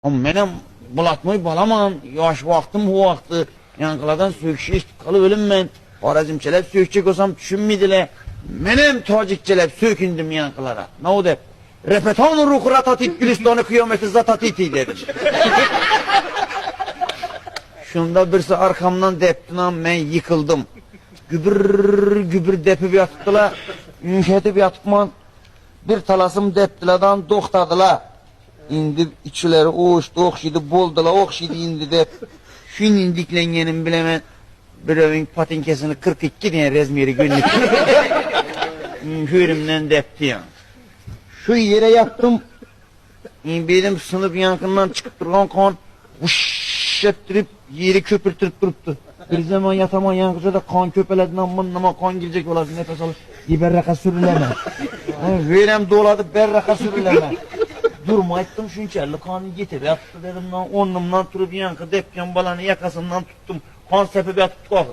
Ama benim bulatmayı balamam. Yaş vaktim bu vakti. Yankılardan söküşü kalı ölüm ben. Harazimçelep sökecek olsam düşünmediler. Benim tacikçelep sökündüm yankılara. Ne o de? Repetan ruhura tatit gülistanı kıyameti zatatiti dedim. Şunda birisi arkamdan deptinan ben yıkıldım. Gübür gübür depip yatıptılar. Ünşetip yatıpman. Bir talasım deptiladan doktadılar. İndi içileri oğuştu, okşidu, boldula, okşidu indi dep. Şu indiklengenin bilemen bir evin patinkesini 42 diye rezmiri günlük. Hürümden depti ya. Şu yere yattım. Benim sınıf yankından çıkıp duran kan vuş ettirip yeri köpürtürüp duruptu. Bir zaman yataman yankıca da kan köpeledi ama kan girecek olardı nefes alır. Berraka sürüleme. Hürüm doladı berraka sürüleme. Durmayttım şunçerli kanı getir yattı dedim lan onumdan turup yankı depken balanı yakasından tuttum. Kan sepip yatıp kalktı.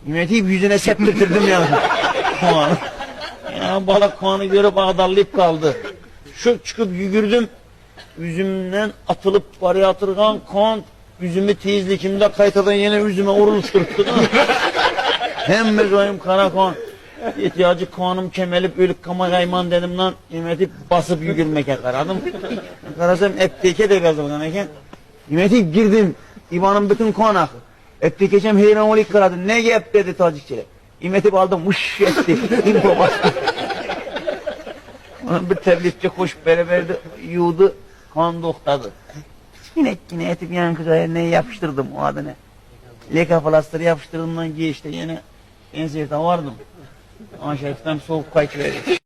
Nimetiyip yüzüne septirtirdim yankı. Kanı. Ya balık kanı görüp ağdallayıp kaldı. Şu çıkıp yürüdüm. Yüzümden atılıp paraya atırgan kan yüzümü teyizlikimde kaytadan yine yüzüme uruluşturdu. Hem mezoyum kara kan. İhtiyacı kanım kemelip ölüp kama kayman dedim lan. Nimetip basıp yürümeke karadım. Karasam epteke de gazılgan eken. Nimetip girdim. İvanın bütün kan akı. Eptekeçem heyran olik karadı. Ne gep dedi tacikçiler. Nimetip aldım uş etti. İmpo bastı. Onun bir terlipçe hoş beraberdi. Yuğdu. Kan doktadı. Yine etip yankıcaya ne yapıştırdım o adına. Leka falastırı yapıştırdım lan geçti yine. En sevdiğim vardım. Aşağıdan soğuk kayıt verdi.